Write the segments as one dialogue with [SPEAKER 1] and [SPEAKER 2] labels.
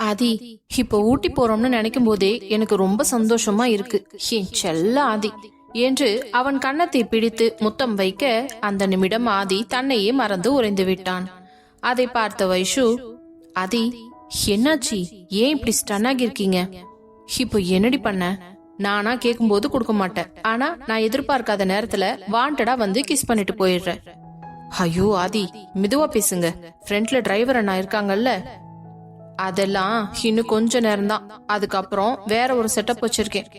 [SPEAKER 1] ஆதி, இப்ப ஊட்டி போறோம்னு நினைக்கும் போதே எனக்கு ரொம்ப சந்தோஷமா இருக்கு. என் செல்ல ஆதி என்று அவன் கன்னத்தை பிடித்து முத்தம் வைக்க அந்த நிமிடம் ஆதி தன்னையே மறந்து உறைந்து விட்டான். அதை பார்த்த வைஷு, ஆதி என்னாச்சி, ஏன் இப்படி ஸ்டன் ஆகிருக்கீங்க? இப்போ என்னடி பண்ண? நானா கேட்கும் போது கொடுக்க மாட்டேன், ஆனா நான் எதிர்பார்க்காத நேரத்துல வாண்டடா வந்து கிஸ் பண்ணிட்டு போயிடுறேன். ஐயோ ஆதி, மெதுவா பேசுங்க, ஃப்ரண்ட்ல டிரைவர் அண்ணா இருக்காங்கல்ல. அதெல்லாம் இன்னும் கொஞ்ச நேரம்தான், அதுக்கப்புறம் வேற ஒரு செட்டப் வச்சிருக்கேன்.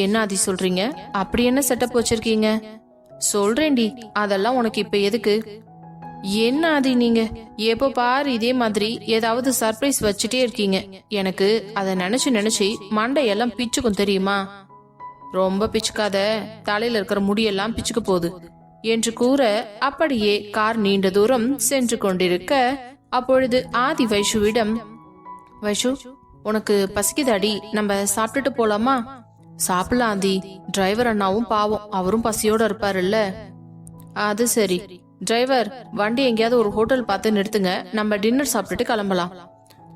[SPEAKER 1] என்ன ஆதி சொல்றீங்க? அப்படி என்ன செட்டப் வச்சிருக்கீங்க? சொல்றேன்டி, அதெல்லாம் உனக்கு இப்ப எதுக்கு? என்ன ஆதி நீங்க எப்ப பாரு இதே மாதிரி ஏதாவது சர்ப்ரைஸ் வச்சுட்டே இருக்கீங்க. எனக்கு அதை நினைச்சு நினைச்சு மண்டையெல்லாம் பிச்சுக்கும் தெரியுமா? ரொம்ப பிச்சுக்காத, தலையில இருக்கிற முடியெல்லாம் பிச்சுக்கு போகுது என்று கூற அப்படியே கார் நீண்ட தூரம் சென்று கொண்டிருக்க, அப்பொழுது ஆதி வைஷுவிடம், வைஷு உனக்கு பசிக்குதாடி, நம்ம சாப்பிட்டுட்டு போலாமா? சாப்பிடலாம் ஆதி, டிரைவர் அண்ணாவும் பாவம், அவரும் பசியோட இருப்பாருல்ல. அது சரி டிரைவர், வண்டி எங்கேயாவது ஒரு ஹோட்டல் பார்த்து நிறுத்துங்க, நம்ம டின்னர் சாப்பிட்டுட்டு கிளம்பலாம்.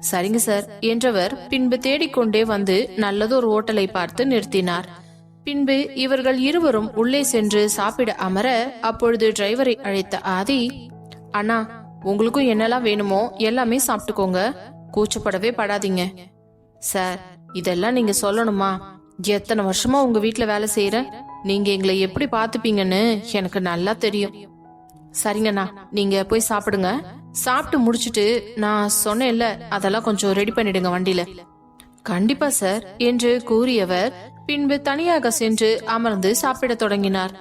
[SPEAKER 1] சரிங்க சார் என்றவர் பின்பு தேடிக்கொண்டே வந்து நல்லது ஒரு ஹோட்டலை பார்த்து நிறுத்தினார். பின்பு இவர்கள் இருவரும் உள்ளே சென்று சாப்பிட அமர, அப்பொழுது டிரைவரை அழைத்த ஆதி, அண்ணா உங்களுக்கும் என்னெல்லாம் வேணுமோ எல்லாமே சாப்பிட்டுக்கோங்க, கூச்சப்படவே படாதீங்க. சார் இதெல்லாம் நீங்க சொல்லணுமா? எத்தனை வருஷமா உங்க வீட்டுல வேலை செய்யற, நீங்க எங்களை எப்படி பாத்துப்பீங்கன்னு எனக்கு நல்லா தெரியும். சரிங்கண்ணா, நீங்க போய் சாப்பிடுங்க, சாப்பிட்டு முடிச்சிட்டு நான் சொன்னேன்ல அதெல்லாம் கொஞ்சம் ரெடி பண்ணிடுங்க வண்டியில. கண்டிப்பா சார் என்று கூறியவர் பின்பு தனியாக சென்று அமர்ந்து சாப்பிட தொடங்கினார்.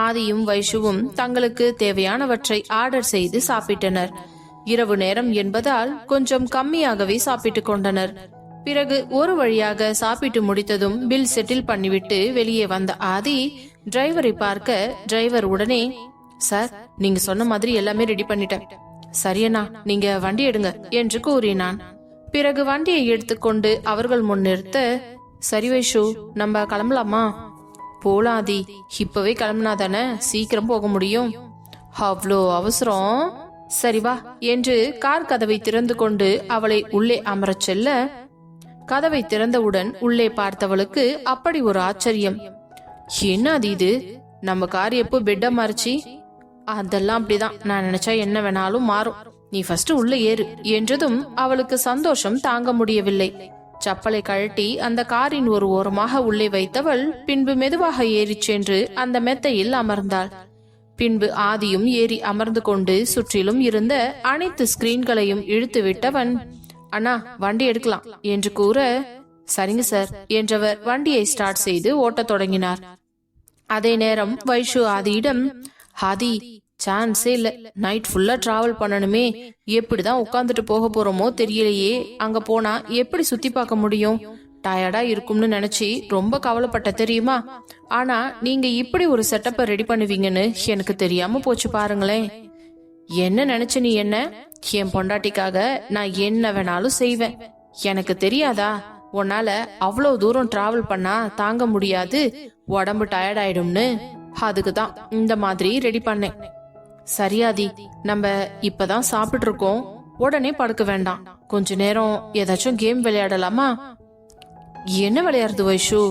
[SPEAKER 1] ஆதியும் வைஷுவும் தங்களுக்கு தேவையானவற்றை ஆர்டர் செய்து சாப்பிட்டனர். இரவு நேரம் என்பதால் கொஞ்சம் கம்மியாகவே சாப்பிட்டுக் கொண்டனர். பிறகு ஒரு வழியாக சாப்பிட்டு முடித்ததும் பில் செட்டில் பண்ணிவிட்டு வெளியே வந்த ஆதி டிரைவரை பார்க்க, டிரைவர் உடனே, சார் நீங்க சொன்ன மாதிரி எல்லாமே ரெடி பண்ணிட்டேன். சரியண்ணா, நீங்க வண்டி எடுங்க என்று கூறினான். பிறகு வண்டியை எடுத்துக்கொண்டு அவர்கள் முன் நிறுத்த, சரி வைஷு நம்ம கிளம்பலாமா? போலாதி, இப்பவே கிளம்புனாதானே சீக்கிரம் போக முடியும். அவ்வளோ அவசரம்? சரி வா என்று கார் கதவை திறந்து கொண்டு அவளை உள்ளே அமரச் செல்ல, கதவை திறந்தவுடன் உள்ளே பார்த்தவளுக்கு அப்படி ஒரு ஆச்சரியம். என்ன அது இது, நம்ம கார் எப்போ பெட்டா மாறுச்சு? அதெல்லாம் அப்படிதான், நான் நினைச்சா என்ன வேணாலும் மாறும், நீ ஃபர்ஸ்ட் உள்ள ஏறு என்றதும் அவளுக்கு சந்தோஷம் தாங்க முடியவில்லை. சப்பலை கழட்டி அந்த காரின் ஒரு ஓரமாக உள்ளே வைத்தவள் பின்பு மெதுவாக ஏறி சென்று அந்த மெத்தையில் அமர்ந்தாள். பின்பு ஆதியும் ஏறி அமர்ந்து கொண்டு சுற்றிலும் இருந்த அனைத்து ஸ்கிரீன்களையும் இழுத்து விட்டவன், அண்ணா வண்டி எடுக்கலாம் என்று கூற, சரிங்க சார் என்றவர் வண்டியை ஸ்டார்ட் செய்து ஓட்டத் தொடங்கினார். அதே நேரம் வைஷு ஆதியிடம், ஆதி சான்ஸே இல்ல, நைட் ஃபுல்லா டிராவல் பண்ணணுமே, எப்படிதான் உட்காந்துட்டு போக போறோமோ தெரியலையே, அங்க போனா எப்படி சுத்தி பார்க்க முடியும், டயர்டா இருக்கும்னு நினைச்சு ரொம்ப கவலைப்பட்ட தெரியுமா? ஆனா நீங்க இப்படி ஒரு செட்டப்பை ரெடி பண்ணுவீங்கன்னு எனக்கு தெரியாம போச்சு பாருங்களேன். என்ன நினைச்ச நீ? என்ன, என் பொண்டாட்டிக்காக நான் என்ன வேணாலும் செய்வேன், எனக்கு தெரியாதா உன்னால அவ்வளவு தூரம் டிராவல் பண்ணா தாங்க முடியாது, உடம்பு டயர்ட் ஆயிடும்னு, அதுக்குதான் இந்த மாதிரி ரெடி பண்ணேன். சரியாதி, நம்ம இப்பதான் சாப்பிட்டு இருக்கோம், உடனே படுக்க வேண்டாம், கொஞ்ச நேரம் ஏதாச்சும் கேம் விளையாடலாமா? என்ன விளையாடுறது வைஷு?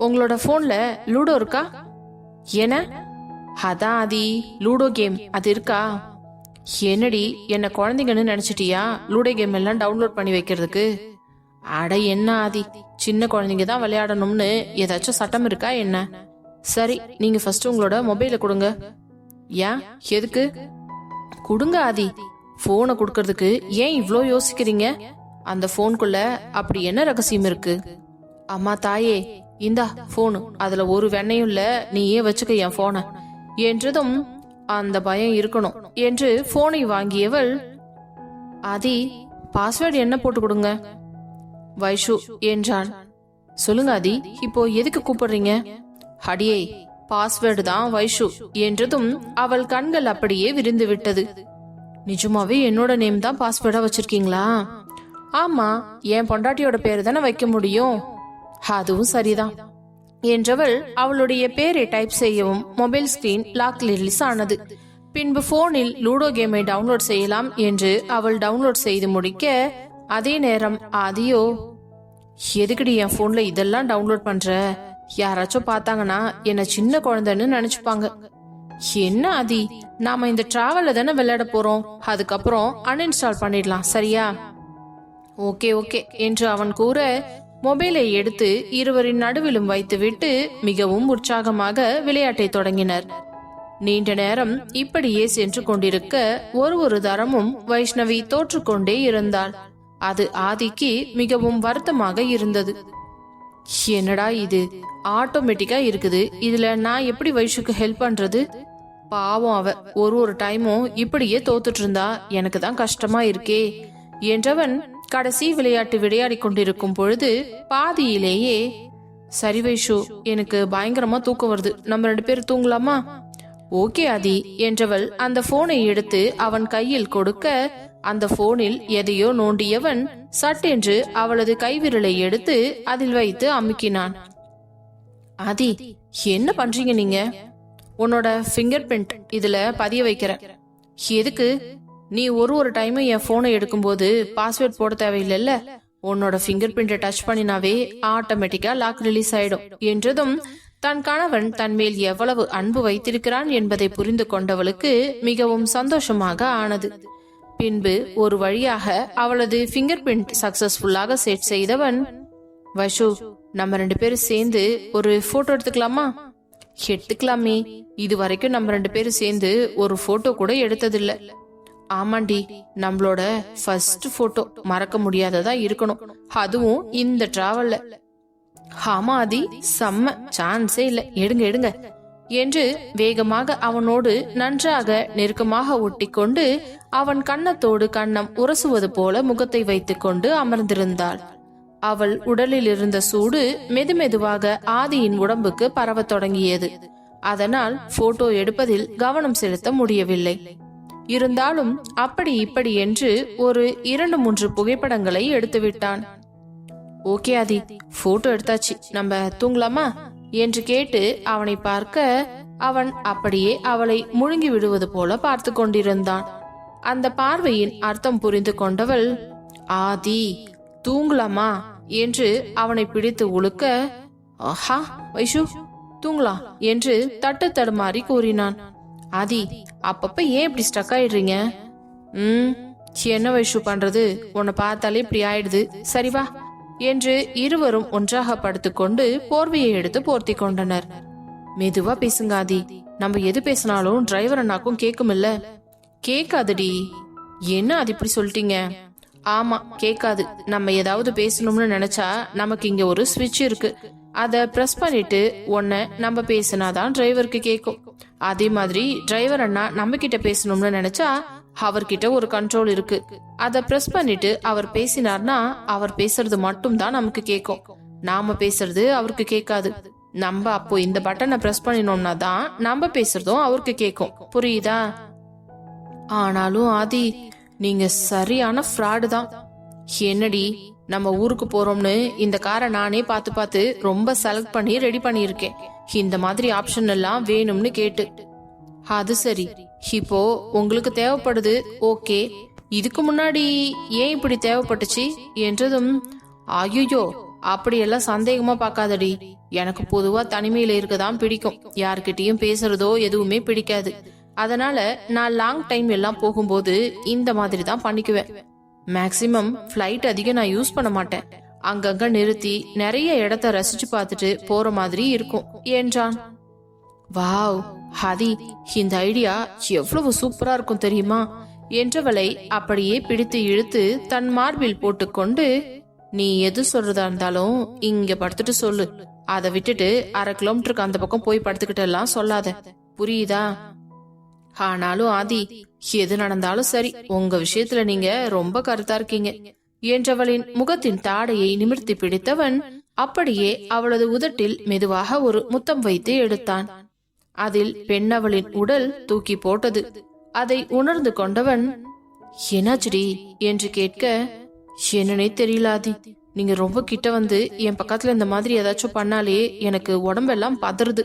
[SPEAKER 1] உங்களோட போன்ல லூடோ இருக்கா? என்ன? அதான் ஆதி, லூடோ கேம் அது இருக்கா? என்னடி என்ன குழந்தைங்கன்னு நினைச்சிட்டியா லூடோ கேம் எல்லாம் டவுன்லோட் பண்ணி வைக்கிறதுக்கு? அட என்ன ஆதி, சின்ன குழந்தைங்க தான் விளையாடணும்னு ஏதாச்சும் சட்டம் இருக்கா என்ன? சரி நீங்க ஃபர்ஸ்ட் உங்களோட மொபைல கொடுங்க. ஏன், எதுக்கு? கொடுங்க ஆதி. போனை கொடுக்கறதுக்கு ஏன் இவ்ளோ யோசிக்கிறீங்க? அந்த போனுக்குள்ள அப்படி என்ன ரகசியம் இருக்கு? அம்மா தாயே, இந்தா போனு, அதுல ஒரு வெண்ணையும் இல்ல, நீயே வச்சுக்க என் போனை என்றதும், அந்த பயம் இருக்கணும் என்று போனை வாங்கியவள், ஆதி பாஸ்வேர்டு என்ன போட்டு கொடுங்க வைஷு என்றான். சொல்லுங்க ஆதி, இப்போ எதுக்கு கூப்பிடுறீங்க? அடியே பாஸ்வேர்டு தான் வைஷு என்றதும் அவள் கண்கள் அப்படியே விரிந்து விட்டது. நிஜமாவே என்னோட நேம் தான் பாஸ்வேர்டா வச்சிருக்கீங்களா? ஆமா, என் பொண்டாட்டியோட பேரு தானே வைக்க முடியும். அதுவும் சரிதான் என்றவள் அவளுடைய பேரை டைப் செய்யவும் மொபைல் ஸ்கிரீன் லாக் ரிலீஸ் ஆனது. பின்பு போனில் லூடோ கேமை டவுன்லோட் செய்யலாம் என்று அவள் டவுன்லோட் செய்து முடிக்க அதே நேரம் ஆதியோ, எதுக்குடி என் போன்ல இதெல்லாம் டவுன்லோட் பண்ற? யாராச்சும் பார்த்தாங்கன்னா என்ன சின்ன குழந்தைன்னு நினைச்சுப்பாங்க. என்ன ஆதி, நாம இந்த டிராவல்ல தானே விளையாட போறோம், அதுக்கப்புறம் அன்இன்ஸ்டால் பண்ணிடலாம், சரியா? ஓகே ஓகே என்று அவன் கூற மொபைலை எடுத்து இருவரின் நடுவிலும் வைத்துவிட்டு மிகவும் உற்சாகமாக விளையாட்டை தொடங்கினர். நீண்ட நேரம் இப்படியே சென்று கொண்டிருக்க ஒரு தரமும் வைஷ்ணவி தோற்றுக்கொண்டே இருந்தாள். அது ஆதிக்கு மிகவும் வருத்தமாக இருந்தது. என்னடா இது, ஆட்டோமேட்டிக்கா இருக்குது, இதுல நான் எப்படி வைஷுக்கு ஹெல்ப் பண்றது? பாவம், அவ ஒரு டைமும் இப்படியே தோத்துட்டு இருந்தா எனக்கு தான் கஷ்டமா இருக்கே என்றவன் கடைசி விளையாட்டு விளையாடி கொண்டிருக்கும் பொழுது பாதியிலேயே, சரி வைஷு, எனக்கு பயங்கரமா தூக்கம் வருது, நம்ம 2 பேரும் தூங்கலாமா? ஓகே ஆதி என்றவள் அந்த போனை எடுத்து அவன் கையில் கொடுக்க அந்த போனில் எதையோ நோண்டியவன் சட்டென்று அவளது கைவிரலை எடுத்து அதில் வைத்து அமுக்கினான். ஆதி, என்ன பண்றீங்க நீங்க? உன்னோட பிங்கர் பிரிண்ட் இதுல பதிய வைக்கிற. எதுக்கு? நீ ஒரு டைமும் என் போனை எடுக்கும்போது பாஸ்வேர்ட் போட தேவையில்லைல்ல, உன்னோட பிங்கர் பிரிண்ட டச் பண்ணினாவே ஆட்டோமேட்டிக்கா லாக் ரிலீஸ் ஆயிடும் என்றதும் தன் கணவன் தன் மேல் எவ்வளவு அன்பு வைத்திருக்கிறான் என்பதை புரிந்து கொண்டவளுக்கு மிகவும் சந்தோஷமாக ஆனது. பின்பு ஒரு வழியாக அவளது பிங்கர் பிரிண்ட் சக்சஸ்ஃபுல்லாக செட் செய்தவன், வைஷு, நம்ம 2 பேரும் சேர்ந்து ஒரு போட்டோ எடுத்துக்கலாமா? எடுத்துக்கலாமே, இது வரைக்கும் நம்ம 2 பேரும் சேர்ந்து ஒரு போட்டோ கூட எடுத்ததில்ல. ஆமாண்டி, நம்மளோட ஃபர்ஸ்ட் போட்டோ மறக்க முடியாததா இருக்கணும், அதுவும் இந்த டிராவல்ல. ஆமா ஆதி, செம்ம, சான்ஸே இல்ல, எடுங்க எடுங்க என்று வேகமாக அவனோடு நன்றாக நெருக்கமாக ஒட்டிக்கொண்டு அவன் கன்னத்தோடு கன்னம் உரசுவது போல முகத்தை வைத்துக் கொண்டு அமர்ந்திருந்தாள். அவள் உடலில் இருந்த சூடு மெதுமெதுவாக ஆதியின் உடம்புக்கு பரவத் தொடங்கியது. அதனால் போட்டோ எடுப்பதில் கவனம் செலுத்த முடியவில்லை. இருந்தாலும் அப்படி இப்படி என்று ஒரு 2-3 புகைப்படங்களை எடுத்துவிட்டான். ஓகே ஆதி, போட்டோ எடுத்தாச்சு, நம்ம தூங்கலாமா என்று கேட்டு அவனை பார்க்க அவன் அப்படியே அவளை முழுங்கி விடுவது போல பார்த்து கொண்டிருந்தான். அந்த பார்வையின் அர்த்தம் புரிந்து கொண்டவள், ஆதி தூங்கலாமா என்று அவனை பிடித்து உழுக்க, ஆஹா வைஷு, தூங்கலாம் என்று தட்டு தடுமாறி கூறினான். ஆதி, அப்பப்ப ஏன் இப்படி ஸ்டக் ஆயிடுறீங்க? என்ன வைஷு பண்றது, உன்னை பார்த்தாலே இப்படி ஆயிடுது, சரி வா என்று இருவரும் ஒன்றாக படுத்துக்கொண்டு போர்வையை எடுத்து போர்த்தி கொண்டனர். மெதுவா பேசுங்க ஆதி, நம்ம எது பேசினாலும் டிரைவர் அண்ணாக்கும் கேட்கும் இல்ல. கேட்காதுடி. என்ன அது இப்படி சொல்லிட்டீங்க? ஆமா, கேட்காது. நம்ம ஏதாவது பேசணும்னு நினைச்சா நமக்கு இங்க ஒரு ஸ்விட்ச் இருக்கு, அத பிரஸ் பண்ணிட்டு உன்ன நம்ம பேசினாதான் டிரைவருக்கு கேட்கும். அதே மாதிரி டிரைவர் அண்ணா நம்ம கிட்ட பேசணும்னு நினைச்சா அவர்கிட்ட ஒரு கண்ட்ரோல் இருக்கு, அத பிரஸ் பண்ணிட்டு அவர் பேசினார்னா அவர் பேசுறது மட்டும் தான் நமக்கு கேட்கும், நாம பேசுறது அவருக்கு கேட்காது. நம்ம அப்போ இந்த பட்டனை பிரஸ் பண்ணினோம்னா தான் நம்ம பேசுறதும் அவருக்கு கேட்கும், புரியுதா? ஆனாலும் ஆதி, நீங்க சரியான ஃப்ராடு தான். என்னடி, நம்ம ஊருக்கு போறோம்னு இந்த காரை நானே பார்த்து பார்த்து ரொம்ப செலக்ட் பண்ணி ரெடி பண்ணியிருக்கேன், இந்த மாதிரி ஆப்ஷன் எல்லாம் வேணும்னு கேட்டு. அது சரி, இப்போ உங்களுக்கு தேவைப்படுது, ஓகே, இதுக்கு முன்னாடி ஏன் இப்படி தேவைப்பட்டுச்சு என்றதும், ஐயோ அப்படியெல்லாம் சந்தேகமா பார்க்காதடி, எனக்கு பொதுவா தனிமையில இருக்கதான் பிடிக்கும், யார்கிட்டயும் பேசுறதோ எதுவுமே பிடிக்காது. அதனால நான் லாங் டைம் எல்லாம் போகும்போது இந்த மாதிரி தான் பண்ணிக்குவேன். மேக்சிமம் ஃபிளைட் அதிகம் நான் யூஸ் பண்ண மாட்டேன், அங்கங்க நிறுத்தி நிறைய இடத்த ரசிச்சு பார்த்துட்டு போற மாதிரி இருக்கும் என்றான். வாவ் ஹதி, இந்த ஐடியா எவ்வளவு சூப்பரா இருக்கும் தெரியுமா என்றவளை அப்படியே பிடித்து இழுத்து தன் மார்பில் போட்டுக்கொண்டு, நீ எது சொல்றதா இருந்தாலும் இங்க படுத்துட்டு சொல்லு, அதை விட்டுட்டு 1/2 கிலோமீட்டருக்கு அந்த பக்கம் போய் படுத்துக்கிட்டு எல்லாம் சொல்லாத, புரியுதா? ஆனாலும் ஆதி, எது நடந்தாலும் சரி, உங்க விஷயத்துல நீங்க ரொம்ப கருத்தா இருக்கீங்க என்றவளின் முகத்தின் தாடையை நிமிர்த்தி பிடித்தவன் அப்படியே அவளது உதட்டில் மெதுவாக ஒரு முத்தம் வைத்து எடுத்தான். அதில் பெண்ணவளின் உடல் தூக்கி போட்டது. அதை உணர்ந்து கொண்டவன், என்னாச்சுடி என்று கேட்க, என்னன்னே தெரியல ஆதி, நீங்க ரொம்ப கிட்ட வந்து என் பக்கத்துல இந்த மாதிரி ஏதாச்சும் பண்ணாலே எனக்கு உடம்பெல்லாம் பதறுது,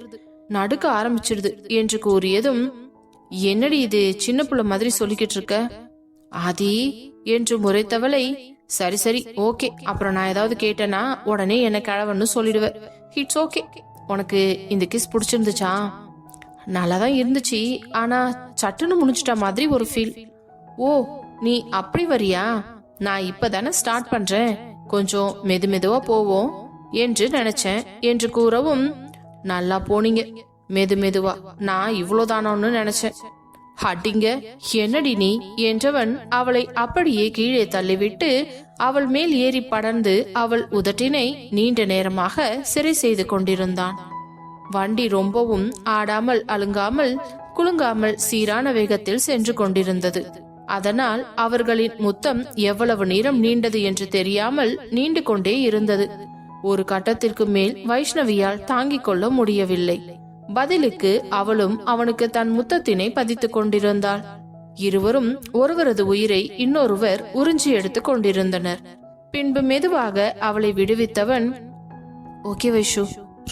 [SPEAKER 1] நடுக்க ஆரம்பிச்சிடுது என்று கூறியதும், என்னடி இது சின்ன புள்ள மாதிரி சொல்லிக்கிட்டு இருக்க ஆதி என்று முறைத்தவளை சரி சரி ஓகே, அப்புறம் நான் ஏதாவது கேட்டேன்னா உடனே என்ன கிழவன்னு சொல்லிடுவேன். It's okay. உனக்கு இந்த கிஸ் பிடிச்சிருந்துச்சா? நல்லாதான் இருந்துச்சு, ஆனா சட்டுன்னு முடிச்சிட்ட மாதிரி ஒரு ஃபீல். ஓ, நீ அப்படி வரியா? நான் இப்பதானே ஸ்டார்ட் பண்றேன், கொஞ்சம் மெதுவா போவோம் என்று நினைச்சேன் என்று கூறவும், நல்லா போனீங்க மெதுவா, நான் இவ்வளவுதானோன்னு நினைச்சேன். அடிங்க, என்னடி நீ என்றவன் அவளை அப்படியே கீழே தள்ளிவிட்டு அவள் மேல் ஏறி படர்ந்து அவள் உதட்டினை நீண்ட நேரமாக சிறை செய்து கொண்டிருந்தான். வண்டி ரொம்பவும் ஆடாமல் அலுங்காமல் குலுங்காமல் சீரான வேகத்தில் சென்று கொண்டிருந்தது. அதனால் அவர்களின் முத்தம் எவ்வளவு நேரம் நீண்டது என்று தெரியாமல் நீண்டு கொண்டே இருந்தது. ஒரு கட்டத்திற்கு மேல் வைஷ்ணவியால் தாங்கிக் கொள்ள முடியவில்லை. பதிலுக்கு அவளும் அவனுக்கு தன் முத்தத்தினை பதித்துக் கொண்டிருந்தாள். இருவரும் ஒருவரது உயிரை இன்னொருவர் உறிஞ்சி எடுத்துக் கொண்டிருந்தனர். பின்பு மெதுவாக அவளை விடுவித்தவன், ஓகே வைஷு,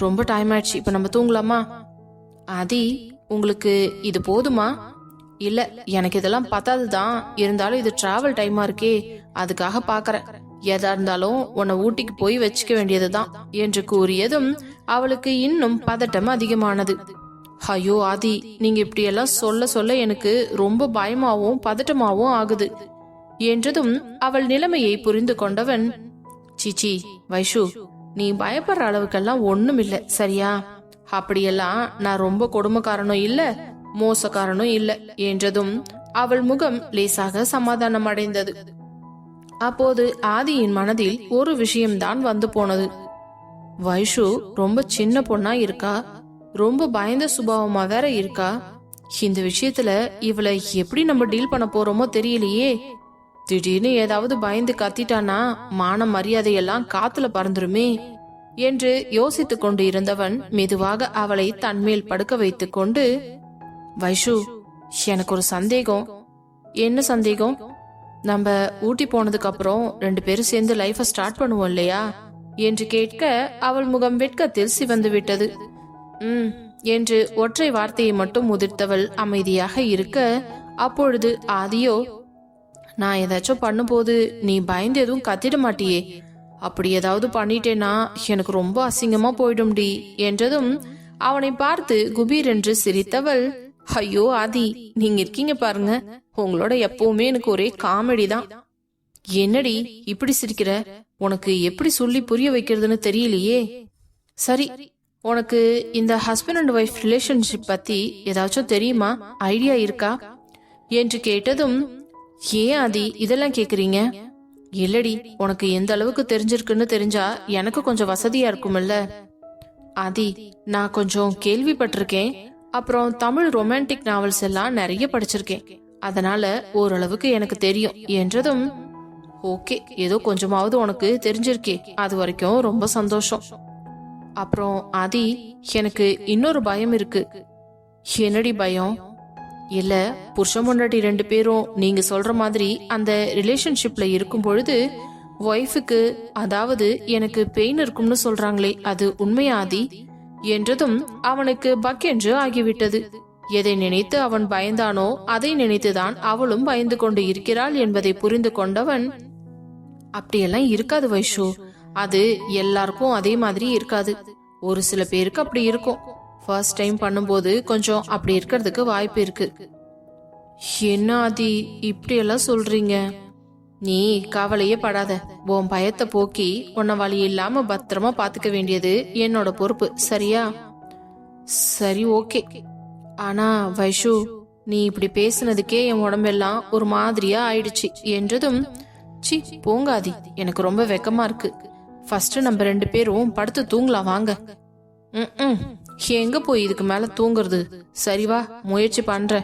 [SPEAKER 1] ரொம்ப டைம் ஆயிடுச்சு, இப்ப நம்ம தூங்கலாமா? ஆதி, உங்களுக்கு இது போதுமா? இல்ல, எனக்கு இதெல்லாம் பத்தாதுதான், இருந்தாலும் இது டிராவல் டைமா இருக்கே, அதுக்காக பாக்குறேன். எதா இருந்தாலும் உன்னை ஊட்டிக்கு போய் வச்சுக்க வேண்டியதுதான் என்று கூறியதும் அவளுக்கு இன்னும் பதட்டம் அதிகமானது. ஐயோ ஆதி, நீங்க இப்படி எல்லாம் சொல்ல சொல்ல எனக்கு ரொம்ப பயமாவும் பதட்டமாவும் ஆகுது என்றதும் அவள் நிலைமையை புரிந்து கொண்டவன், சிச்சி வைஷு, நீ பயப்படுற அளவுக்கெல்லாம் ஒண்ணும் இல்ல, சரியா? அப்படியெல்லாம் நான் ரொம்ப கொடுமைக்காரனும் இல்ல, மோசக்காரனும் இல்ல என்றதும் அவள் முகம் லேசாக சமாதானம் அடைந்தது. அப்போது ஆதியின் மனதில் ஒரு விஷயம்தான் வந்து போனது. வைஷு ரொம்ப சின்ன பொண்ணா இருக்கா, ரொம்ப பயந்த சுபாவமா வேற இருக்கா. இந்த விஷயத்துல இவளை எப்படி நம்ம டீல் பண்ண போறோமோ தெரியலையே. திடீர்னு ஏதாவது பயந்து கத்திட்டானா மான மரியாதையெல்லாம் காத்துல பறந்துருமே என்று யோசித்துக் கொண்டு இருந்தவன் மெதுவாக அவளை தன்மேல் படுக்க வைத்துக் கொண்டு, வைஷு, எனக்கு ஒரு சந்தேகம். என்ன சந்தேகம்? நம்ம ஊட்டி போனதுக்கு அப்புறம் 2 பேரும் சேர்ந்து லைஃப ஸ்டார்ட் பண்ணுவோம் இல்லையா என்று கேட்க அவள் முகம் வெட்கத்தில் சிவந்து விட்டது. என்று ஒற்றை வார்த்தையை மட்டும் முதிர்த்தவள் அமைதியாக இருக்க, அப்பொழுது ஆதியோ, நான் ஏதாச்சும் பண்ணும்போது நீ பயந்து எதுவும் கத்திட மாட்டியே? அப்படி ஏதாவது பண்ணிட்டேனா எனக்கு ரொம்ப அசிங்கமா போயிடும்டி என்றதும் அவனை பார்த்து குபீர் என்று சிரித்தவள், ஐயோ ஆதி, நீங்க இருக்கீங்க பாருங்க, உங்களோட எப்பவுமே எனக்கு ஒரே காமெடி தான். என்னடி இப்படி சிரிக்கிற? உனக்கு எப்படி சொல்லி புரிய வைக்கிறதுன்னு தெரியலையே. சரி, உனக்கு இந்த ஹஸ்பண்ட் அண்ட் ஒய்ஃப் ரிலேஷன்ஷிப் பத்தி ஏதாச்சும் தெரியுமா, ஐடியா இருக்கா என்று கேட்டதும், ஏன் ஆதி இதெல்லாம் கேக்குறீங்க? இல்லடி, உனக்கு எந்த அளவுக்கு தெரிஞ்சிருக்குன்னு தெரிஞ்சா எனக்கு கொஞ்சம் வசதியா இருக்கும்ல. ஆதி, நான் கொஞ்சம் கேள்விப்பட்டிருக்கேன், அப்புறம் தமிழ் ரொமான்டிக் நாவல்ஸ் எல்லாம் நிறைய படிச்சிருக்கேன், அதனால ஓரளவுக்கு எனக்கு தெரியும் என்றதும், ஓகே, ஏதோ கொஞ்சமாவது உனக்கு தெரிஞ்சிருக்கே, அது வரைக்கும் ரொம்ப சந்தோஷம். அப்புறம் ஆதி, எனக்கு இன்னொரு பயம் இருக்கு. என்னடி பயம்? இல்ல, புருஷன் பொண்டாட்டி 2 பேரும் நீங்க சொல்ற மாதிரி அந்த ரிலேஷன்ஷிப்ல இருக்கும் பொழுது ஒய்ஃபுக்கு, அதாவது எனக்கு பெயின் இருக்கும்னு சொல்றாங்களே, அது உண்மையா ஆதி என்றதும் அவனுக்கு பக்கென்று ஆகிவிட்டது. எதை நினைத்து அவன் பயந்தானோ அதை நினைத்துதான் அவளும் பயந்து கொண்டு இருக்கிறாள் என்பதை புரிந்து கொண்டவன், அப்படியெல்லாம் இருக்காது வைஷு, அது எல்லாருக்கும் அதே மாதிரி இருக்காது, ஒரு சில பேருக்கு அப்படி இருக்கும். ஃபர்ஸ்ட் டைம் பண்ணும்போது கொஞ்சம் அப்படி இருக்கிறதுக்கு வாய்ப்பு இருக்கு. என்ன ஆதி இப்படி எல்லாம் சொல்றீங்க? நீ கவலையே படாத, உன் பயத்தை போக்கி உன்னை வழி இல்லாம பத்திரமா பாத்துக்க வேண்டியது என்னோட பொறுப்பு, சரியா? சரி, ஓகே. ஆனா வைஷு, நீ இப்படி பேசுனதுக்கே என் உடம்பெல்லாம் ஒரு மாதிரியா ஆயிடுச்சு என்றதும், சி போங்காதி, எனக்கு ரொம்ப வெக்கமா இருக்கு. ஃபர்ஸ்ட் நம்ம 2 பேரும் படுத்து தூங்கலாம் வாங்க. எங்க போய் இதுக்கு மேல தூங்குறது, சரிவா, முயற்சி பண்ற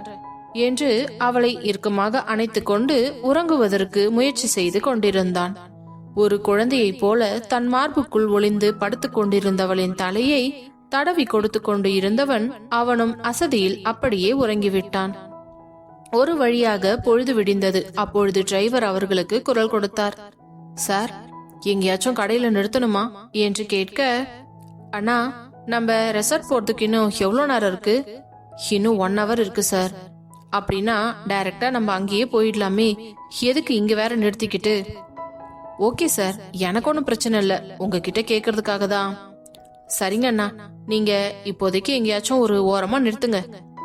[SPEAKER 1] என்று அவளை இறுக்கமாக அணைத்து கொண்டு உறங்குவதற்கு முயற்சி செய்து கொண்டிருந்தான். ஒரு குழந்தையைப் போல தன் மார்புக்குள் ஒளிந்து படுத்துக் கொண்டிருந்தவளின் தலையை தடவி கொடுத்து கொண்டு இருந்தவன் அவனும் அசதியில் அப்படியே உறங்கிவிட்டான். ஒரு வழியாக பொழுது விடிந்தது. அப்பொழுது டிரைவர் அவர்களுக்கு குரல் கொடுத்தார். சார், எங்கேயாச்சும் கடையில நிறுத்தணுமா என்று கேட்க, அண்ணா, நம்ம ரெசார்ட் போறதுக்கு இன்னும் எவ்வளவு நேரம் இருக்கு? இன்னும் 1 hour இருக்கு சார். அப்படின்னா டைரக்டா நம்ம அங்கேயே போயிடலாமே, எதுக்கு இங்க வேற நிறுத்திக்கிட்டு? ஓகே சார், எனக்கு ஒன்றும் பிரச்சனை இல்லை, உங்ககிட்ட கேட்கறதுக்காக தான். சரிங்க அண்ணா, நீங்க இப்போதைக்கு எங்கேயாச்சும் ஒரு ஓரமா நிறுத்துங்க.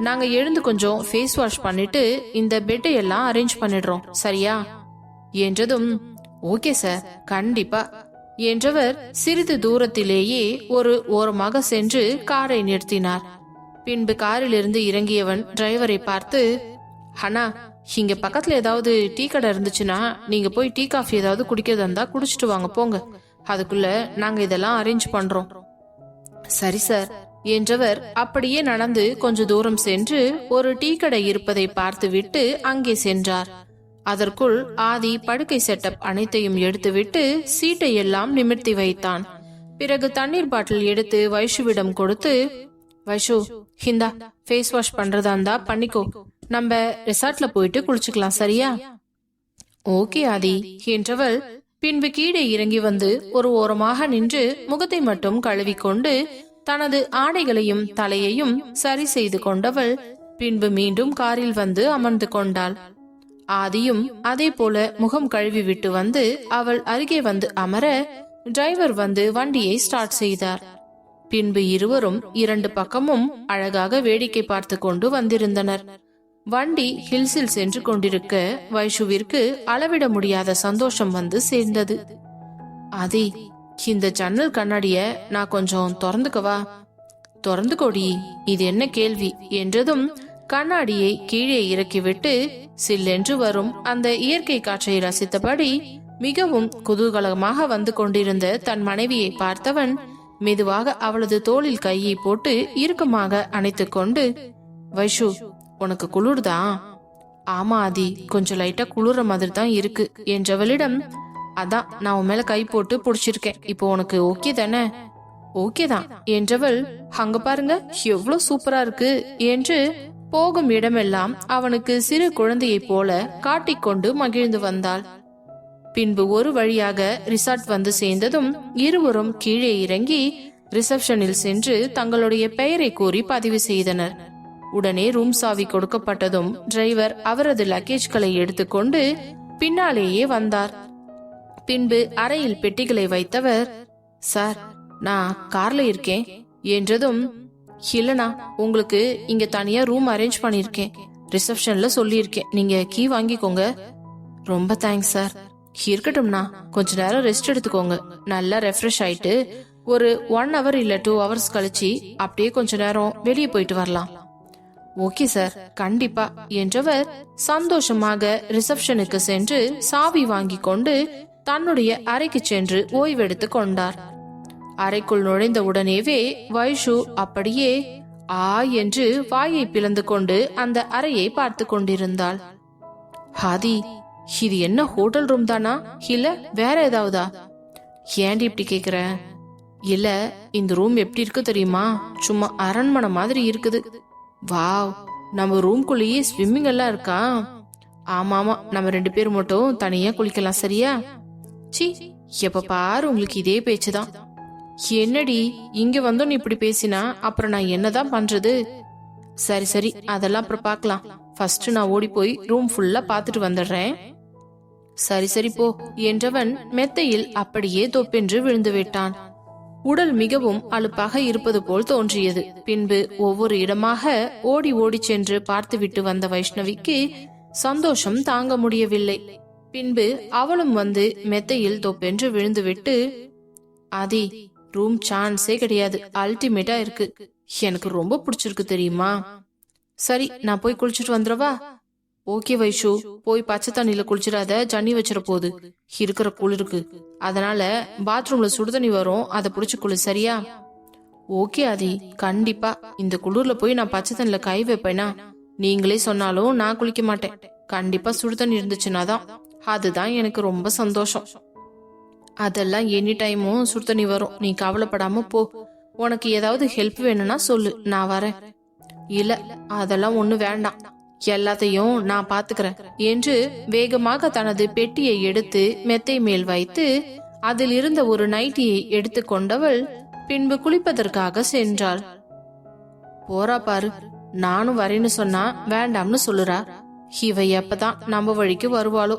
[SPEAKER 1] நாங்க எழுந்து கொஞ்சம் ஃபேஸ் வாஷ் பண்ணிட்டு இந்த பெட்டை எல்லாம் அரேஞ்ச் பண்ணிடுறோம், சரியா என்றதும் ஓகே சார், கண்டிப்பா என்றவர் சிறிது தூரத்திலேயே ஒரு ஓரமாக சென்று காரை நிறுத்தினார். பின்பு காரிலிருந்து இறங்கியவன் டிரைவரை பார்த்து, அண்ணா, இங்க பக்கத்துல ஏதாவது டீ கடை இருந்துச்சுன்னா நீங்க போய் டீ காஃபி ஏதாவது குடிக்கிறதா இருந்தா குடிச்சிட்டு வாங்க, போங்க. அதுக்குள்ள நாங்க இதெல்லாம் அரேஞ்ச் பண்றோம். சரி சார் என்றவர் அப்படியே நடந்து கொஞ்ச தூரம் சென்று ஒரு டீ கடை இருப்பதை பார்த்து விட்டு அங்கே சென்றார். அதற்குள் ஆதி படுக்கை செட்டப் அனைத்தையும் எடுத்துவிட்டு சீட்டை எல்லாம் நிமிர்த்தி வைத்தான். பிறகு தண்ணீர் பாட்டில் எடுத்து வைஷுவிடம் கொடுத்து, வைஷு, ஹிந்தா, ஃபேஸ் வாஷ் பண்றதா இருந்தா பண்ணிக்கோ, நம்ம ரிசார்ட்ல போயிட்டு குளிச்சுக்கலாம், சரியா? ஓகே ஆதி என்றவள் பின்பு கீழே இறங்கி வந்து ஒரு ஓரமாக நின்று முகத்தை மட்டும் கழுவிக்கொண்டு தனது ஆடைகளையும் தலையையும் சரி செய்து கொண்டவள் பின்பு மீண்டும் காரில் வந்து அமர்ந்து கொண்டாள். ஆதியும் அதே போல முகம் கழுவி விட்டு வந்து அவள் அருகே வந்து அமர டிரைவர் வந்து வண்டியை ஸ்டார்ட் செய்தார். பின்பு இருவரும் இரண்டு பக்கமும் அழகாக வேடிக்கை பார்த்து கொண்டு வந்திருந்தனர். வண்டி ஹில்ஸில் சென்று கொண்டிருக்க வைஷுவிற்கு அளவிட முடியாத சந்தோஷம் வந்து சேர்ந்தது. ஆதி, இந்த ஜன்னல் கண்ணாடிய நான் கொஞ்சம் திறந்துக்கவா? திறந்துக்கோடி, இது என்ன கேள்வி என்றதும் கண்ணாடியை கீழே இறக்கிவிட்டு சில்லென்று வரும் அந்த இயற்கை காற்றை ரசித்தபடி மிகவும் குதூகலமாக வந்து கொண்டிருந்த தன் மனைவியை பார்த்தவன் மெதுவாக அவளது தோளில் கையை போட்டு இறுக்கமாக அணைத்து கொண்டு, வைஷு, உனக்கு குளிர்தா? ஆமா ஆதி, கொஞ்சம் லைட்டா குளிர்ற மாதிரி தான் இருக்கு என்றவளிடம், அதான் நான் உன் மேல கை போட்டு புடிச்சிருக்கேன், இப்போ உனக்கு ஓகே தானே? ஓகே தான் என்றவள், அங்க பாருங்க எவ்வளவு சூப்பரா இருக்கு என்று போகும் இடமெல்லாம் அவனுக்கு சிறு குழந்தையை போல காட்டிக்கொண்டு மகிழ்ந்து வந்தாள். பின்பு ஒரு வழியாக ரிசார்ட் வந்து சேர்ந்ததும் இருவரும் கீழே இறங்கி ரிசப்ஷனில் சென்று தங்களுடைய பெயரை கூறி பதிவு செய்தனர். உடனே ரூம் சாவி கொடுக்கப்பட்டதும் டிரைவர் அவரது லக்கேஜ்களை எடுத்துக்கொண்டு பின்னாலேயே வந்தார். பின்பு அறையில் பெட்டிகளை வைத்தவர், சார், நான் கார்ல இருக்கேன் என்றதும், இல்லனா, உங்களுக்கு இங்க தனியா ரூம் அரேஞ்ச் பண்ணிருக்கேன், ரிசப்ஷன்ல சொல்லியிருக்கேன், நீங்க கீ வாங்கிக்கோங்க. ரொம்ப தேங்க்ஸ் சார். இருக்கட்டும்னா, கொஞ்ச நேரம் ரெஸ்ட் எடுத்துக்கோங்க, நல்லா ரெஃப்ரெஷ் ஆயிட்டு ஒரு 1 hour இல்ல 2 hours கழிச்சு அப்படியே கொஞ்ச நேரம் வெளியே போயிட்டு வரலாம். ஓகே சார், கண்டிப்பா என்றவர் சந்தோஷமாக ரிசப்ஷனுக்கு சென்று சாவி வாங்கி கொண்டு தன்னுடைய அறைக்கு சென்று ஓய்வெடுத்து கொண்டார். அறைக்குள் நுழைந்த உடனேவே வைஷு அப்படியே ஆ என்று வாயை பிளந்து கொண்டு அந்த அறையை பார்த்து கொண்டிருந்தாள். ஆதி, இது என்ன ஹோட்டல் ரூம் தானா இல்ல வேற ஏதாவதா? ஏன்டி இப்படி கேக்குற? இல்ல, இந்த ரூம் எப்படி இருக்கு தெரியுமா? சும்மா அரண்மனை மாதிரி இருக்குது. வாவ், நம்ம ரூம்குள்ளேயே ஸ்விம்மிங் எல்லாம் இருக்கா? ஆமாமா, நம்ம 2 பேர் மட்டும் தனியா குளிக்கலாம், சரியா? சி, எப்ப பாரு உங்களுக்கு இதே பேச்சுதான். என்னடி, இங்க வந்தோம் இப்படி பேசினா அப்புறம் நான் என்னதான் பண்றது? சரி சரி, அதெல்லாம் அப்புறம் பாக்கலாம். ஃபர்ஸ்ட் நான் ஓடி போய் ரூம் ஃபுல்லா பாத்துட்டு வந்துடுறேன். சரி சரி போ என்றவன் மெத்தையில் அப்படியே தொப்பென்று விழுந்து விட்டான். உடல் மிகவும் அலுப்பாக இருப்பது போல் தோன்றியது. பின்பு ஒவ்வொரு இடமாக ஓடி ஓடி சென்று பார்த்துவிட்டு வந்த வைஷ்ணவிக்கு சந்தோஷம் தாங்க முடியவில்லை. பின்பு அவளும் வந்து மெத்தையில் தொப்பென்று விழுந்துவிட்டு, ஆதி, ரூம் சான்ஸே கிடையாது, அல்டிமேட்டா இருக்கு, எனக்கு ரொம்ப பிடிச்சிருக்கு தெரியுமா? சரி, நான் போய் குளிச்சுட்டு வந்துடவா? ஓகே வைஷு, போய் பச்சை தண்ணியில குளிச்சிடாத, ஜன்னி வச்சிட போகுது, இருக்கிற குளிருக்கு. அதனால பாத்ரூம்ல சுடுதண்ணி வரும், அதை புடிச்சு குளி, சரியா? ஓகே ஆதி, கண்டிப்பா. இந்த குளிர்ல போய் நான் பச்சை தண்ணில கை வைப்பேனா? நீங்களே சொன்னாலும் நான் குளிக்க மாட்டேன். கண்டிப்பா சுடுதண்ணி இருந்துச்சுன்னா தான், அதுதான் எனக்கு ரொம்ப சந்தோஷம். அதெல்லாம் எனி டைமும் சுடுதண்ணி வரும், நீ கவலைப்படாம போ. உனக்கு ஏதாவது ஹெல்ப் வேணும்னா சொல்லு, நான் வரேன். இல்ல, அதெல்லாம் ஒண்ணு வேண்டாம், எல்லாத்தையும் நான் பாத்துக்கிறேன் என்று வேகமாக தனது பெட்டியை எடுத்து மெத்தை மேல் வைத்து அதில் இருந்த ஒரு நைட்டியை எடுத்து கொண்டவள் பின்பு குளிப்பதற்காக சென்றாள். போறா பாரு, நானும் வரேன்னு சொன்னா வேண்டாம்னு சொல்லுறா. இவ எப்பதான் நம்ம வழிக்கு வருவாளோ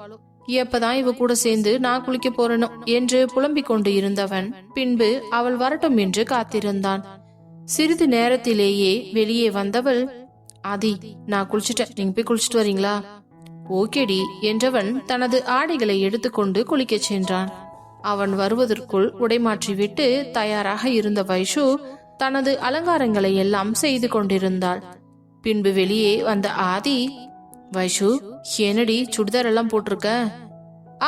[SPEAKER 1] எப்பதான் இவ கூட சேர்ந்து நான் குளிக்க போறேனோ என்று புலம்பிக் கொண்டு இருந்தவன் பின்பு அவள் வரட்டும் என்று காத்திருந்தான். சிறிது நேரத்திலேயே வெளியே வந்தவள், ஆதி நான் குளிச்சுட்டேன், நீங்க போய் குளிச்சுட்டு வரீங்களா? ஓகேடி என்றவன் தனது ஆடைகளை எடுத்துக்கொண்டு குளிக்க சென்றான். அவன் வருவதற்குள் உடைமாற்றிவிட்டு தயாராக இருந்த வைஷு தனது அலங்காரங்களை எல்லாம் செய்து கொண்டிருந்தாள். பின்பு வெளியே வந்த ஆதி, வைஷு என்னடி சுடிதார் எல்லாம் போட்டிருக்க?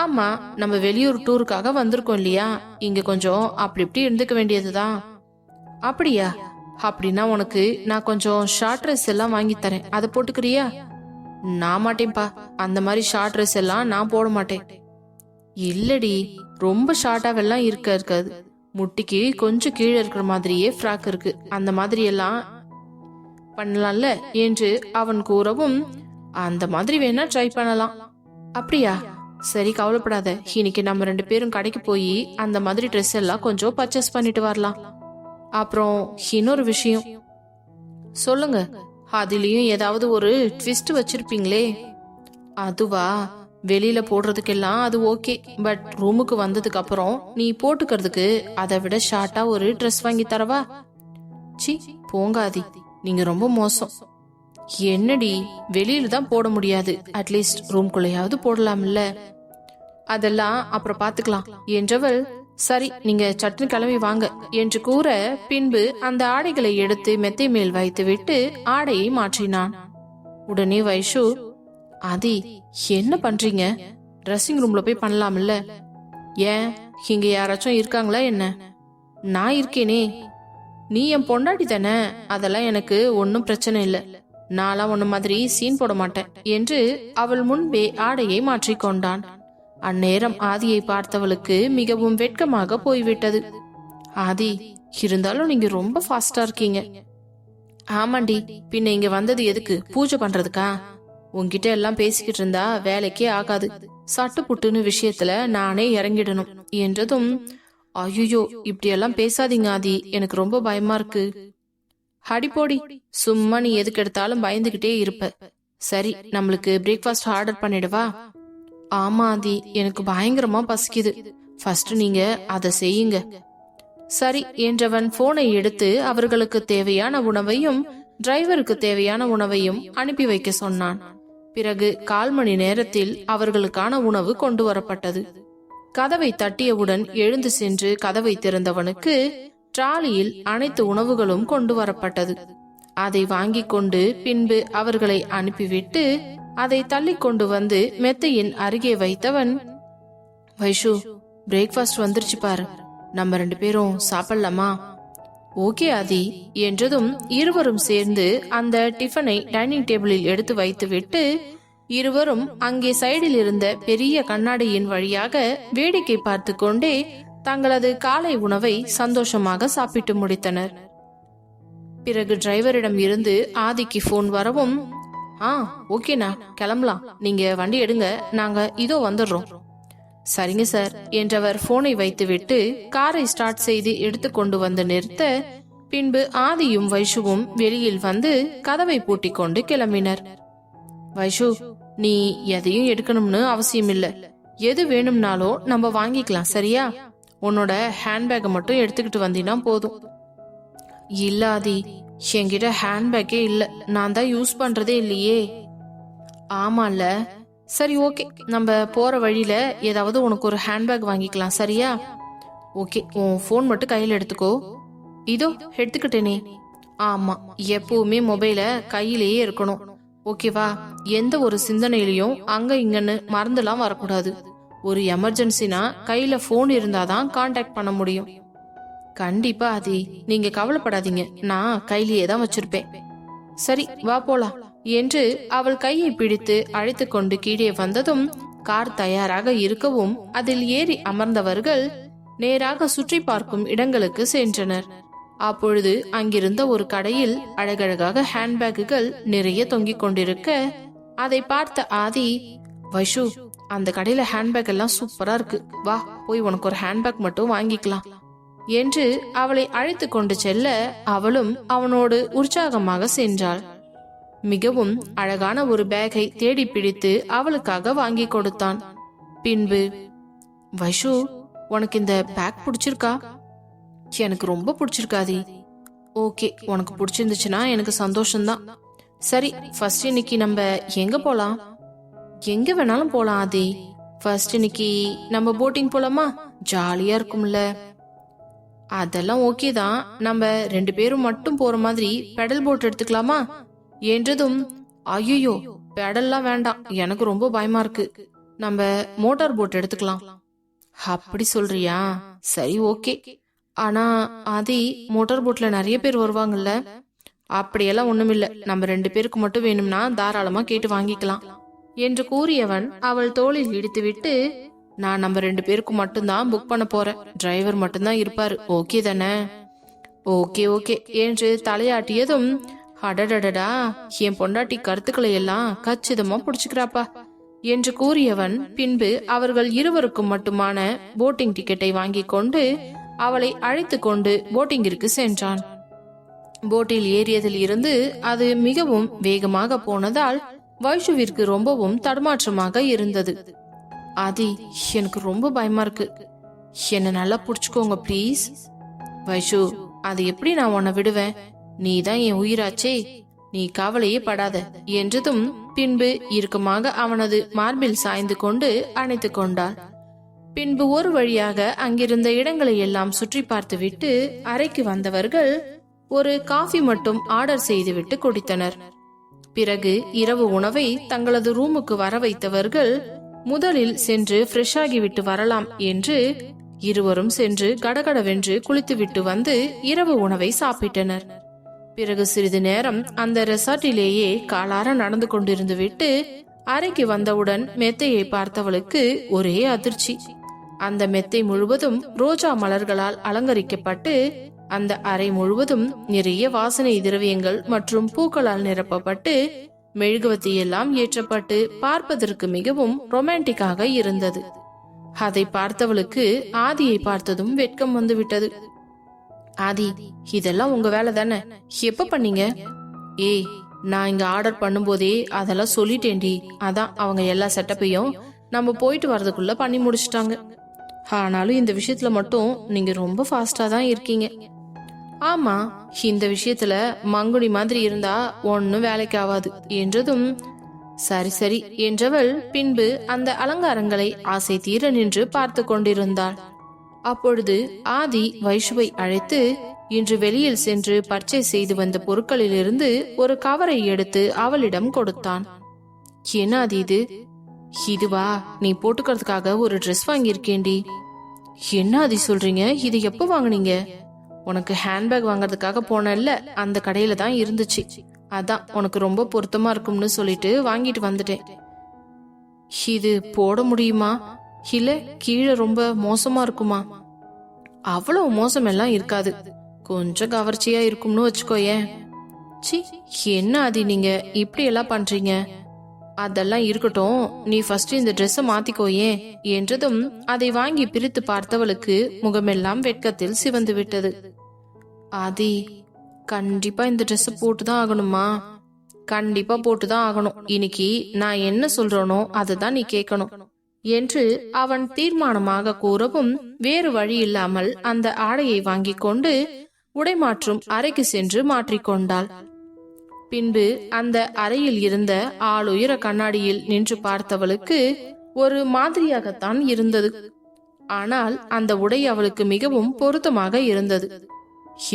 [SPEAKER 1] ஆமா, நம்ம வெளியூர் டூருக்காக வந்திருக்கோம் இல்லையா, இங்க கொஞ்சம் அப்படி இப்படி இருந்துக்க வேண்டியதுதான். அப்படியா? அப்படின்னா உனக்கு நான் கொஞ்சம் ஷார்ட் ட்ரெஸ் எல்லாம் வாங்கி தரேன், அதை போட்டுக்கிறியா? நான் மாட்டேன்பா, அந்த மாதிரி ஷார்ட் ட்ரெஸ் எல்லாம் நான் போட மாட்டேன். இல்லடி, ரொம்ப ஷார்ட்டாவெல்லாம் இருக்காது, முட்டிக்கு கொஞ்சம் கீழே இருக்கிற மாதிரியே ஃப்ராக் இருக்கு, அந்த மாதிரி எல்லாம் பண்ணலாம்ல என்று அவன் கூறவும், அந்த மாதிரி வேணா ட்ரை பண்ணலாம். அப்படியா? சரி, கவலைப்படாத, இன்னைக்கு நம்ம 2 பேரும் கடைக்கு போய் அந்த மாதிரி ட்ரெஸ் எல்லாம் கொஞ்சம் பர்ச்சேஸ் பண்ணிட்டு வரலாம். அப்புறம் இன்னொரு விஷயம். சொல்லுங்க. அதுலயும் ஏதாவது ஒரு ட்விஸ்ட் வச்சிருப்பீங்களே? அதுவா, வெளியில போடுறதுக்கெல்லாம் அது ஓகே, பட் ரூமுக்கு வந்ததுக்கு அப்புறம் நீ போட்டுக்கிறதுக்கு அதை விட ஷார்ட்டா ஒரு ட்ரெஸ் வாங்கி தரவா? சி போங்காதி, நீங்க ரொம்ப மோசம். என்னடி, வெளியில தான் போட முடியாது, அட்லீஸ்ட் ரூம்குள்ளையாவது போடலாம்ல. அதெல்லாம் அப்புறம் பாத்துக்கலாம் என்றவள், சரி நீங்க சட்னி கிளம்பி வாங்க என்று கூற பின்பு அந்த ஆடைகளை எடுத்து மெத்தை மேல் வைத்து விட்டு ஆடையை மாற்றினான். உடனே வைஷு, ஆதி என்ன பண்றீங்க? ட்ரெஸ்ஸிங் ரூம்ல போய் பண்ணலாம்ல. ஏன், இங்க யாராச்சும் இருக்காங்களா என்ன? நான் இருக்கேனே, நீ என் பொண்டாட்டி தானே, அதெல்லாம் எனக்கு ஒன்னும் பிரச்சனை இல்ல, நான்லாம் ஒன்ன மாதிரி சீன் போட மாட்டேன் என்று அவள் முன்பே ஆடையை மாற்றிக்கொண்டான். அந்நேரம் ஆதியை பார்த்தவளுக்கு மிகவும் வெட்கமாக போய்விட்டது. ஆதி, இருந்தாலும் நீங்க ரொம்ப ஃபாஸ்டா இருக்கீங்க. ஆமாண்டி, பின்ன இங்க வந்தது எதுக்கு? பூஜை பண்றதுக்கா? உன்கிட்ட எல்லாம் பேசிக்கிட்டு இருந்தா வேலைக்கே ஆகாது, சட்டு புட்டுன்னு விஷயத்துல நானே இறங்கிடணும் என்றதும், ஐயோ இப்படியெல்லாம் பேசாதீங்க ஆதி, எனக்கு ரொம்ப பயமா இருக்கு. ஹடிப்போடி, சும்மா நீ எதுக்கு எடுத்தாலும் பயந்துகிட்டே இருப்ப. சரி, நம்மளுக்கு பிரேக்ஃபாஸ்ட் ஆர்டர் பண்ணிடுவா? ஆமா ஆதி, எனக்கு பயங்கரமா பசிக்குது, ஃபர்ஸ்ட் நீங்க அதை செய்யுங்க. சரி என்றவன் போனை எடுத்து அவர்களுக்கு தேவையான உணவையும் டிரைவருக்கு தேவையான உணவையும் அனுப்பி வைக்க சொன்னான். பிறகு 1/4 மணி நேரத்தில் அவர்களுக்கான உணவு கொண்டு வரப்பட்டது. கதவை தட்டியவுடன் எழுந்து சென்று கதவை திறந்தவனுக்கு டிராலியில் அனைத்து உணவுகளும் கொண்டு வரப்பட்டது. அதை வாங்கி கொண்டு பின்பு அவர்களை அனுப்பிவிட்டு அதை தள்ளி கொண்டு வந்து மெத்தையின் அருகே வைத்தவன், வைஷு பிரேக்ஃபாஸ்ட் வந்துருச்சு பாரு, நம்ம 2 பேரும் சாப்பிடலாமா? ஓகே ஆதி என்றதும் இருவரும் சேர்ந்து அந்த டிஃபனை டைனிங் டேபிளில் எடுத்து வைத்துவிட்டு இருவரும் அங்கே சைடில் இருந்த பெரிய கண்ணாடியின் வழியாக வேடிக்கை பார்த்து கொண்டே தங்களது காலை உணவை சந்தோஷமாக சாப்பிட்டு முடித்தனர். பிறகு டிரைவரிடம் இருந்து ஆதிக்கு போன் வரவும், ஓகேண்ணா கிளம்பலாம், நீங்க வண்டி எடுங்க, நாங்க இதோ வந்துடுறோம். சரிங்க சார் என்றவர் போனை வைத்துவிட்டு காரை ஸ்டார்ட் செய்து எடுத்து கொண்டு வந்து நிறுத்த பின்பு ஆதியும் வைஷுவும் வெளியில் வந்து கதவை பூட்டி கொண்டு கிளம்பினர். வைஷு, நீ எதையும் எடுக்கணும்னு அவசியம் இல்ல, எது வேணும்னாலும் நம்ம வாங்கிக்கலாம், சரியா? உன்னோட ஹேண்ட்பேக்கை மட்டும் எடுத்துக்கிட்டு வந்தீங்கன்னா போதும். இல்ல ஆதி, என்கிட்ட ஹேண்ட்பேக்கே இல்ல, நான் தான் யூஸ் பண்றதே இல்லையே. ஆமால, சரி ஓகே, நம்ம போற வழியில ஏதாவது உனக்கு ஒரு ஹேண்ட்பேக் வாங்கிக்கலாம், சரியா? ஓகே, உன் போன் மட்டும் கையில எடுத்துக்கோ. இதோ எடுத்துக்கிட்டேனே. ஆமா, எப்பவுமே மொபைல கையிலேயே இருக்கணும், ஓகேவா? எந்த ஒரு சிந்தனையிலையும் அங்க இங்கன்னு மறந்துலாம் வரக்கூடாது. ஒரு எமர்ஜென்சினா கையில போன் இருந்தாதான் கான்டாக்ட் பண்ண முடியும். கண்டிப்பா ஆதி, நீங்க கவலைப்படாதீங்க, நான் கையிலேயே தான் வச்சிருப்பேன். சரி வா போலாம் என்று அவள் கையை பிடித்து அழைத்து கொண்டு கீழே வந்ததும் கார் தயாராக இருக்கவும் அதில் ஏறி அமர்ந்தவர்கள் நேராக சுற்றி பார்க்கும் இடங்களுக்கு சென்றனர். அப்பொழுது அங்கிருந்த ஒரு கடையில் அழகழகாக ஹேண்ட்பேக்குகள் நிறைய தொங்கிக் கொண்டிருக்க அதை பார்த்த ஆதி, வைஷு அந்த கடையில ஹேண்ட்பேக் எல்லாம் சூப்பரா இருக்கு, வா போய் உனக்கு ஒரு ஹேண்ட்பேக் மட்டும் வாங்கிக்கலாம் என்று அவளை அழைத்து கொண்டு செல்ல அவளும் அவனோடு உற்சாகமாக சென்றாள். மிகவும் அழகான ஒரு பேக்கை தேடி பிடித்து அவளுக்காக வாங்கி கொடுத்தான். பின்பு, வைஷு, உனக்கு இந்த பேக் பிடிச்சிருக்கா? எனக்கு ரொம்ப பிடிச்சிருக்காதி. ஓகே, உனக்கு பிடிச்சிருந்துச்சுன்னா எனக்கு சந்தோஷம்தான். சரி, ஃபர்ஸ்ட் இன்னைக்கு நம்ம எங்க போலாம்? எங்க வேணாலும் போலாம் ஆதி. ஃபர்ஸ்ட் இன்னைக்கு நம்ம போட்டிங் போலாமா? ஜாலியா இருக்கும்ல. அதெல்லாம் ஓகே தான். நம்ம 2 பேரும் மட்டும் போற மாதிரி பெடல் போட் எடுத்துக்கலாமா என்றதும், ஐயோ பெடல்லாம் வேண்டாம், எனக்கு ரொம்ப பயமா இருக்கு, நம்ம மோட்டார் போட் எடுத்துக்கலாம். அப்படி சொல்றியா? சரி ஓகே. ஆனா ஆதி, மோட்டார் போட்ல நிறைய பேர் வருவாங்கல்ல? அப்படியெல்லாம் ஒண்ணுமில்ல, நம்ம 2 பேருக்கு மட்டும் வேணும்னா தாராளமா கேட்டு வாங்கிக்கலாம் என்று கூறியவன் அவள் தோளில் இடித்துவிட்டு, நான் நம்ம 2 பேருக்கு மட்டும்தான் புக் பண்ண போறேன், டிரைவர் மட்டும்தான் இருப்பாரு, ஓகே தானே? ஓகே ஓகே என்று தலையாட்டியதும், அடடடடா, என் பொண்டாட்டி கருத்துக்களை எல்லாம் கச்சிதமா புடிச்சுக்கிறாப்பா என்று கூறியவன் பின்பு அவர்கள் இருவருக்கும் மட்டுமான போட்டிங் டிக்கெட்டை வாங்கி கொண்டு அவளை அழைத்து கொண்டு போட்டிங்கிற்கு சென்றான். போட்டில் ஏறியதில் இருந்து அது மிகவும் வேகமாக போனதால் வைஷுவிற்கு ரொம்பவும் தடுமாற்றமாக இருந்தது. ஆதி, எனக்கு ரொம்ப பயமா இருக்கு, என்ன நல்லா புடிச்சுக்கோங்க ப்ளீஸ். வைஷு, அது எப்படி நான் உன்னை விடுவேன்? நீ தான் என் உயிராச்சே, நீ கவலையே படாத என்றதும் பின்பு இறுக்கமாக அவனது மார்பில் சாய்ந்து கொண்டு அணைத்து கொண்டாள். பின்பு ஒரு வழியாக அங்கிருந்த இடங்களை எல்லாம் சுற்றி பார்த்துவிட்டு அறைக்கு வந்தவர்கள் ஒரு காஃபி மட்டும் ஆர்டர் செய்துவிட்டு குடித்தனர். பிறகு இரவு உணவை தங்களது ரூமுக்கு வர வைத்தவர்கள் முதலில் சென்று ஃப்ரெஷ் ஆகிவிட்டு வரலாம் என்று இருவரும் சென்று கடகடவென்று குளித்துவிட்டு வந்து இரவு உணவை சாப்பிட்டனர். பிறகு சிறிது நேரம் அந்த ரெசார்ட்டிலேயே காலார நடந்து கொண்டிருந்து விட்டு அறைக்கு வந்தவுடன் மெத்தையை பார்த்தவளுக்கு ஒரே அதிர்ச்சி. அந்த மெத்தை முழுவதும் ரோஜா மலர்களால் அலங்கரிக்கப்பட்டு அந்த அறை முழுவதும் நிறைய வாசனை திரவியங்கள் மற்றும் பூக்களால் நிரப்பப்பட்டு மெழுகுவத்தி எல்லாம் ஏற்றப்பட்டு பார்ப்பதற்கு மிகவும் ரொமான்டிக்காக இருந்தது. அதை பார்த்தவளுக்கு ஆதியை பார்த்ததும் வெட்கம் வந்துவிட்டது. ஆதி, இதெல்லாம் உங்க வேலை தானே, எப்ப பண்ணீங்க? ஏய், நான் இங்க ஆர்டர் பண்ணும்போதே அதெல்லாம் சொல்லிட்டேன்டி, அதான் அவங்க எல்லா செட்டப்பையும் நம்ம போயிட்டு வரதுக்குள்ள பண்ணி முடிச்சிட்டாங்க. ஆனாலும் இந்த விஷயத்துல மட்டும் நீங்க ரொம்ப ஃபாஸ்டா தான் இருக்கீங்க. ஆமா, இந்த விஷயத்துல மங்குடி மாதிரி இருந்தா ஒன்னும் வேலைக்கு ஆகாது என்றதும், சரி சரி என்றவள் பின்பு அந்த அலங்காரங்களை ஆசை தீர நின்று பார்த்து கொண்டிருந்தாள். அப்பொழுது ஆதி வைஷுவை அழைத்து இன்று வெளியில் சென்று பர்ச்சேஸ் செய்து வந்த பொருட்களிலிருந்து ஒரு கவரை எடுத்து அவளிடம் கொடுத்தான். என்ன ஆதி இது? இதுவா, நீ போட்டுக்கிறதுக்காக ஒரு ட்ரெஸ் வாங்கியிருக்கேன்டி. என்ன ஆதி சொல்றீங்க? இது எப்ப வாங்குனீங்க? உனக்கு ஹேண்ட்பேக் வாங்கறதுக்காக போனல்ல, அந்த கடையில தான் இருந்துச்சு, அதான் உனக்கு ரொம்ப பொருத்தமா இருக்கும்னு சொல்லிட்டு வாங்கிட்டு வந்துட்டேன். இது போட முடியுமா? இல்ல கீழே ரொம்ப மோசமா இருக்குமா? அவ்வளவு மோசம் எல்லாம் இருக்காது, கொஞ்சம் கவர்ச்சியா இருக்கும்னு வச்சுக்கோயேன். சி, என்ன ஆதி நீங்க இப்படி எல்லாம் பண்றீங்க? அதெல்லாம் இருக்கட்டும், நீ ஃபர்ஸ்ட் இந்த ட்ரெஸ்ஸ மாத்திக்கோயேன் என்றதும் அதை வாங்கி பிரித்து பார்த்தவளுக்கு முகமெல்லாம் வெட்கத்தில் சிவந்து விட்டது. ஆதி, கண்டிப்பா இந்த ட்ரெஸ் போட்டுதான் ஆகணுமா? கண்டிப்பா போட்டுதான் ஆகணும். இன்னைக்கு நான் என்ன சொல்றேனோ அததான் நீ கேட்கணும் என்று அவன் தீர்மானமாக கூறவும் வேறு வழி இல்லாமல் அந்த ஆடையை வாங்கி கொண்டு உடைமாற்றும் அறைக்கு சென்று மாற்றிக்கொண்டாள். பின்பு அந்த அறையில் இருந்த ஆளுயர கண்ணாடியில் நின்று பார்த்தவளுக்கு ஒரு மாதிரியாகத்தான் இருந்தது. ஆனால் அந்த உடை அவளுக்கு மிகவும் பொருத்தமாக இருந்தது.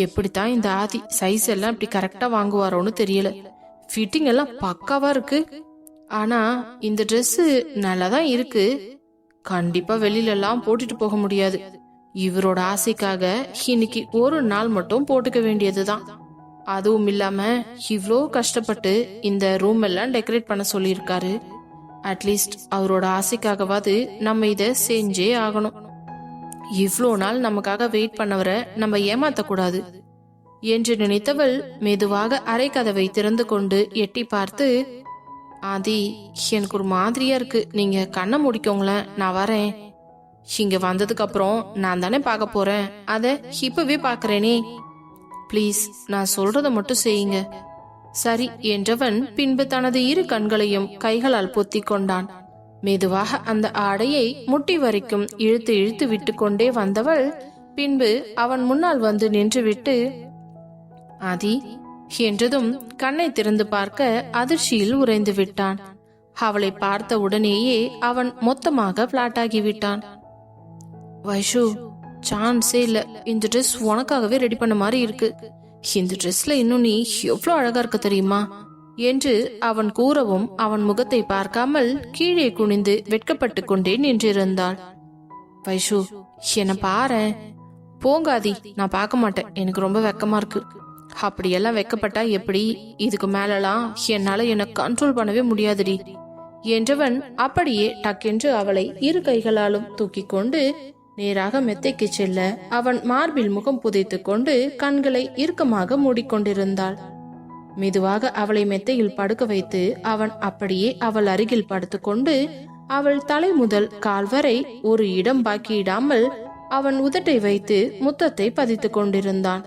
[SPEAKER 1] எப்படித்தான் இந்த ஆதி சைஸ் எல்லாம் இப்படி கரெக்டா வாங்குவாரோன்னு தெரியல. ஃபிட்டிங் எல்லாம் பக்காவா இருக்கு. ஆனா இந்த ட்ரெஸ் நல்லாதான் இருக்கு, கண்டிப்பா வெளியில எல்லாம் போட்டுட்டு போக முடியாது. இவரோட ஆசைக்காக இன்னைக்கு ஒரு நாள் மட்டும் போட்டுக்க வேண்டியதுதான். அதுவும் இல்லாம இவ்ளோ கஷ்டப்பட்டு இந்த ரூம் எல்லாம் டெக்கரேட் பண்ண சொல்லியிருக்காரு. அட்லீஸ்ட் அவரோட ஆசைக்காகவாது நம்ம இத செஞ்சே ஆகணும். இவ்ளோ நாள் நமக்காக வெயிட் பண்ணவரை நம்ம ஏமாத்த கூடாது என்று நினைத்தவள் மெதுவாக அறை கதவை திறந்து கொண்டு எட்டி பார்த்து, ஆதி, எனக்கு ஒரு மாதிரியா இருக்கு, நீங்க கண்ணை முடிக்கோங்களேன், நான் வரேன். இங்க வந்ததுக்கு அப்புறம் நான் தானே பார்க்க போறேன், அத இப்பவே பாக்குறேனே, பிளீஸ் நான் சொல்றத மட்டும் செய்யுங்க. சரி என்றவன் பின்பு தனது இரு கண்களையும் கைகளால் பொத்தி கொண்டான். மெதுவாக அந்த ஆடையை முட்டி வரைக்கும் இழுத்து இழுத்து விட்டு கொண்டே வந்தவள் பின்பு அவன் முன்னால் வந்து நின்றுவிட்டு, ஆதி என்றதும் கண்ணை திறந்து பார்க்க அதிர்ச்சியில் உறைந்து விட்டான். அவளை பார்த்த உடனேயே அவன் மொத்தமாக பிளாட் ஆகிவிட்டான். வைஷு, சான்ஸே இல்ல, இந்த ட்ரெஸ் உனக்காகவே ரெடி பண்ண மாதிரி இருக்கு. இந்த ட்ரெஸ்ல இன்னும் நீ எவ்வளவு அழகா இருக்க தெரியுமா என்று அவன் கூறவும் அவன் முகத்தை பார்க்காமல் கீழே குனிந்து வெட்கப்பட்டு கொண்டே நின்றிருந்தாள். வைஷு, என்ன பாரேன். போங்காதி, நான் பார்க்க மாட்டேன், எனக்கு ரொம்ப வெக்கமா இருக்கு. அப்படியெல்லாம் வெக்கப்பட்டா எப்படி? இதுக்கு மேலலாம் என்னால என்ன கண்ட்ரோல் பண்ணவே முடியாதுடி என்றவன் அப்படியே டக்கென்று அவளை இரு கைகளாலும் தூக்கி கொண்டு நேராக மெத்தைக்கு செல்ல அவன் மார்பில் முகம் புதைத்து கொண்டு கண்களை இறுக்கமாக மூடிக்கொண்டிருந்தாள். மெதுவாக அவளை மெத்தையில் படுக்க வைத்து அவன் அப்படியே அவள் அருகில் படுத்துக்கொண்டு அவள் தலை முதல் கால் வரை ஒரு இடம் பாக்கியிடாமல் அவன் உதட்டை வைத்து முத்தத்தை பதித்துக் கொண்டிருந்தான்.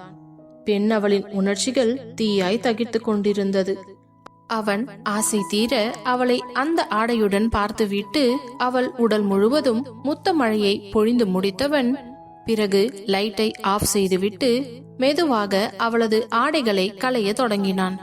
[SPEAKER 1] பெண் அவளின் உணர்ச்சிகள் தீயாய் தகித்துக் கொண்டிருந்தது. அவன் ஆசை தீர அவளை அந்த ஆடையுடன் பார்த்துவிட்டு அவள் உடல் முழுவதும் முத்த மழையை பொழிந்து முடித்தவன் பிறகு லைட்டை ஆஃப் செய்துவிட்டு மெதுவாக அவளது ஆடைகளை களைய தொடங்கினான்.